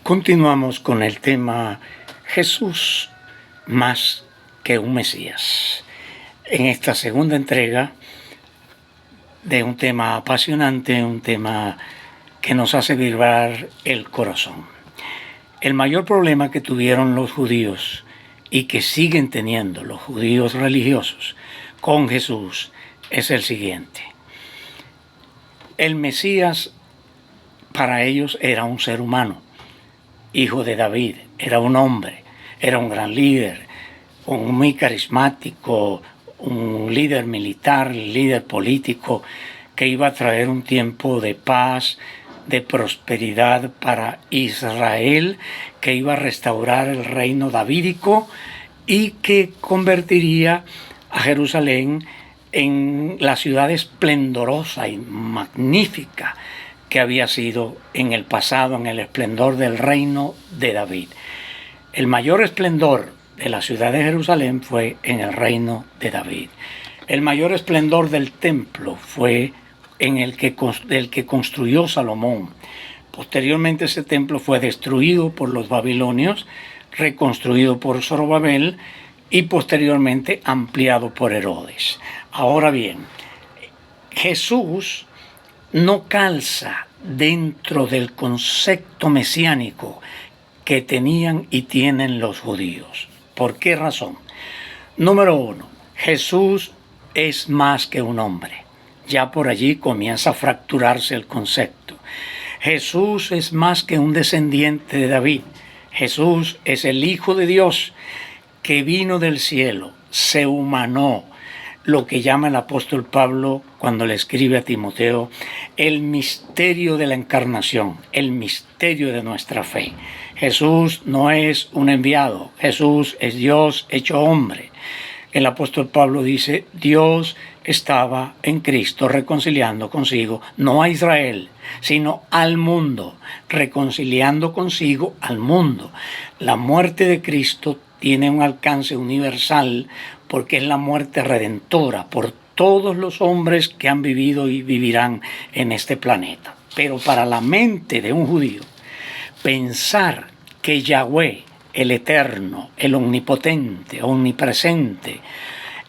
Continuamos con el tema Jesús más que un Mesías. En esta segunda entrega de un tema apasionante, un tema que nos hace vibrar el corazón. El mayor problema que tuvieron los judíos y que siguen teniendo los judíos religiosos con Jesús es el siguiente. El Mesías para ellos era un ser humano, hijo de David, era un hombre, era un gran líder, un muy carismático, un líder militar, líder político, que iba a traer un tiempo de paz, de prosperidad para Israel, que iba a restaurar el reino davídico y que convertiría a Jerusalén en la ciudad esplendorosa y magnífica que había sido en el pasado, en el esplendor del reino de David. El mayor esplendor de la ciudad de Jerusalén fue en el reino de David. El mayor esplendor del templo fue en el que construyó Salomón. Posteriormente ese templo fue destruido por los babilonios, reconstruido por Zorobabel y posteriormente ampliado por Herodes. Ahora bien, Jesús no calza dentro del concepto mesiánico que tenían y tienen los judíos. ¿Por qué razón? Número uno, Jesús es más que un hombre. Ya por allí comienza a fracturarse el concepto. Jesús es más que un descendiente de David. Jesús es el Hijo de Dios que vino del cielo, se humanó, lo que llama el apóstol Pablo cuando le escribe a Timoteo, el misterio de la encarnación, el misterio de nuestra fe. Jesús no es un enviado, Jesús es Dios hecho hombre. El apóstol Pablo dice, Dios estaba en Cristo reconciliando consigo, no a Israel, sino al mundo, reconciliando consigo al mundo. La muerte de Cristo tiene un alcance universal porque es la muerte redentora por todos los hombres que han vivido y vivirán en este planeta. Pero para la mente de un judío, pensar que Yahweh, el eterno, el omnipotente, omnipresente,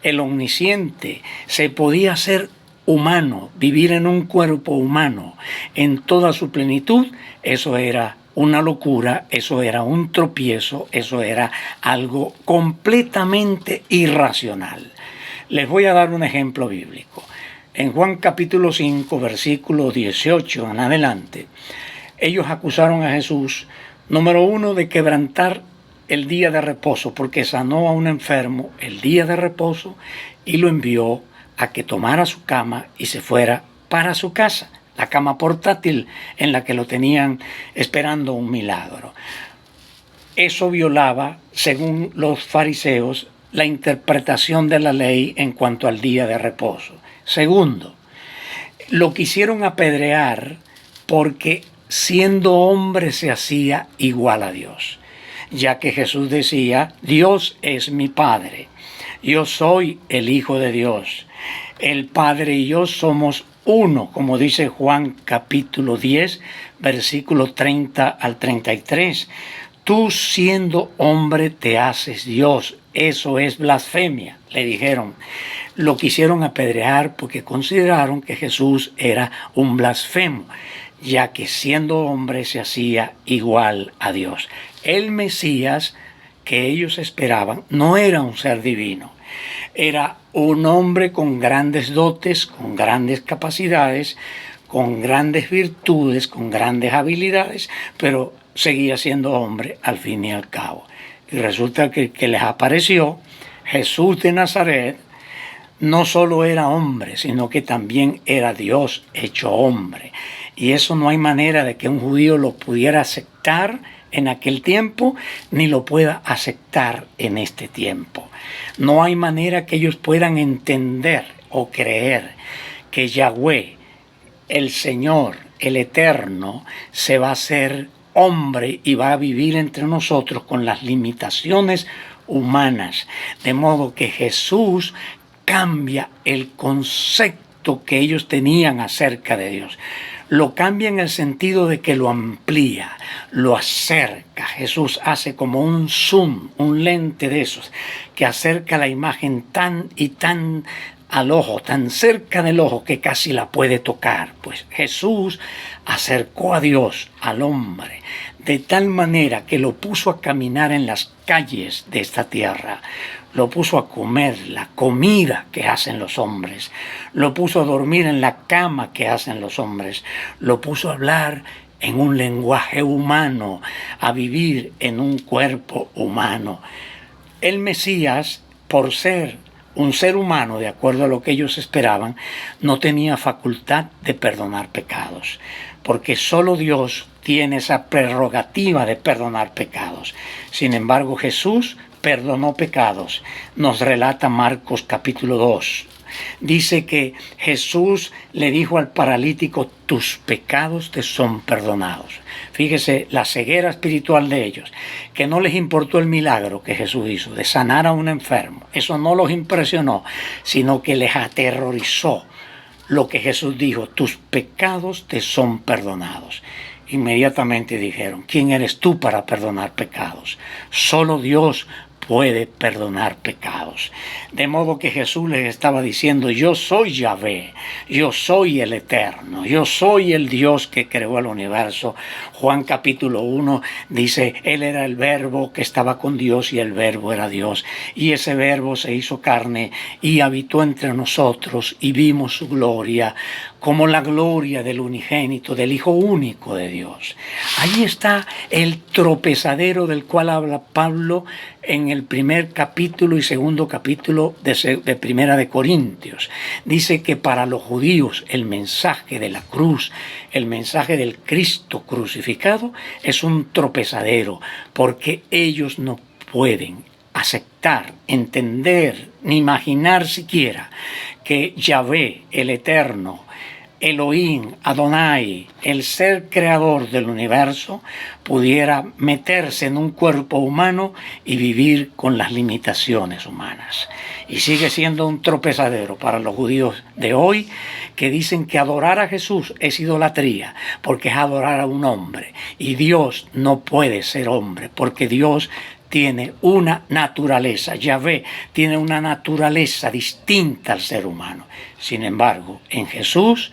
el omnisciente, se podía hacer humano, vivir en un cuerpo humano en toda su plenitud, eso era una locura, eso era un tropiezo, eso era algo completamente irracional. Les voy a dar un ejemplo bíblico. En Juan capítulo 5, versículo 18 en adelante, ellos acusaron a Jesús, número uno, de quebrantar el día de reposo, porque sanó a un enfermo el día de reposo y lo envió a que tomara su cama y se fuera para su casa. La cama portátil en la que lo tenían esperando un milagro. Eso violaba, según los fariseos, la interpretación de la ley en cuanto al día de reposo. Segundo, lo quisieron apedrear porque siendo hombre se hacía igual a Dios, ya que Jesús decía, Dios es mi Padre, yo soy el Hijo de Dios, el Padre y yo somos uno, como dice Juan capítulo 10, versículo 30 al 33. Tú siendo hombre te haces Dios. Eso es blasfemia, le dijeron. Lo quisieron apedrear porque consideraron que Jesús era un blasfemo, ya que siendo hombre se hacía igual a Dios. El Mesías que ellos esperaban no era un ser divino. Era un hombre con grandes dotes, con grandes capacidades, con grandes virtudes, con grandes habilidades, pero seguía siendo hombre al fin y al cabo. Y resulta que les apareció Jesús de Nazaret, no solo era hombre, sino que también era Dios hecho hombre. Y eso no hay manera de que un judío lo pudiera aceptar en aquel tiempo, ni lo pueda aceptar en este tiempo. No hay manera que ellos puedan entender o creer que Yahweh, el Señor, el Eterno, se va a hacer hombre y va a vivir entre nosotros con las limitaciones humanas. De modo que Jesús cambia el concepto que ellos tenían acerca de Dios. lo cambia en el sentido de que lo amplía, lo acerca. Jesús hace como un zoom, un lente de esos, que acerca la imagen tan y tan al ojo, tan cerca del ojo que casi la puede tocar. Pues Jesús acercó a Dios, al hombre, de tal manera que lo puso a caminar en las calles de esta tierra, lo puso a comer la comida que hacen los hombres, lo puso a dormir en la cama que hacen los hombres, lo puso a hablar en un lenguaje humano, a vivir en un cuerpo humano. El Mesías, por ser un ser humano, de acuerdo a lo que ellos esperaban, no tenía facultad de perdonar pecados, porque solo Dios tiene esa prerrogativa de perdonar pecados. Sin embargo, Jesús perdonó pecados. Nos relata Marcos capítulo 2. Dice que Jesús le dijo al paralítico: tus pecados te son perdonados. Fíjese la ceguera espiritual de ellos, que no les importó el milagro que Jesús hizo de sanar a un enfermo. Eso no los impresionó, sino que les aterrorizó lo que Jesús dijo: tus pecados te son perdonados. Inmediatamente dijeron: ¿quién eres tú para perdonar pecados? Solo Dios puede perdonar pecados. De modo que Jesús les estaba diciendo: yo soy Yahvé, yo soy el Eterno, yo soy el Dios que creó el universo. Juan capítulo 1 dice: Él era el verbo que estaba con Dios y el verbo era Dios. Y ese verbo se hizo carne y habitó entre nosotros y vimos su gloria, como la gloria del unigénito, del Hijo único de Dios. Ahí está el tropezadero del cual habla Pablo en el primer capítulo y segundo capítulo de Primera de Corintios. Dice que para los judíos el mensaje de la cruz, el mensaje del Cristo crucificado, es un tropezadero, porque ellos no pueden aceptar, entender, ni imaginar siquiera que Yahvé, el Eterno, Elohim, Adonai, el ser creador del universo, pudiera meterse en un cuerpo humano y vivir con las limitaciones humanas. Y sigue siendo un tropezadero para los judíos de hoy, que dicen que adorar a Jesús es idolatría, porque es adorar a un hombre. Y Dios no puede ser hombre, porque Dios tiene una naturaleza. Yahvé tiene una naturaleza distinta al ser humano. Sin embargo, en Jesús,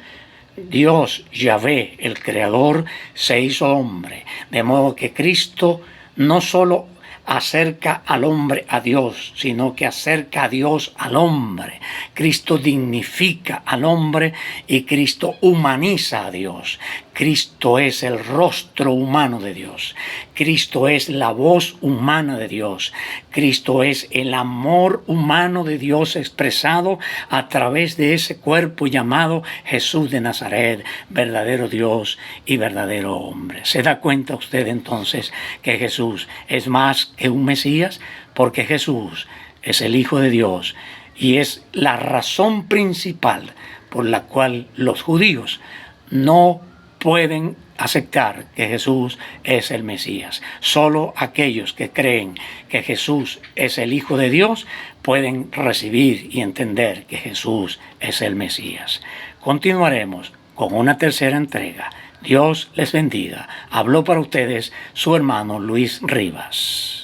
Dios, Yahvé, el Creador, se hizo hombre, de modo que Cristo no solo acerca al hombre a Dios, sino que acerca a Dios al hombre. Cristo dignifica al hombre y Cristo humaniza a Dios. Cristo es el rostro humano de Dios. Cristo es la voz humana de Dios. Cristo es el amor humano de Dios expresado a través de ese cuerpo llamado Jesús de Nazaret, verdadero Dios y verdadero hombre. ¿Se da cuenta usted entonces que Jesús es más que un Mesías? Porque Jesús es el Hijo de Dios y es la razón principal por la cual los judíos no pueden aceptar que Jesús es el Mesías. Solo aquellos que creen que Jesús es el Hijo de Dios pueden recibir y entender que Jesús es el Mesías. Continuaremos con una tercera entrega. Dios les bendiga. Habló para ustedes su hermano Luis Rivas.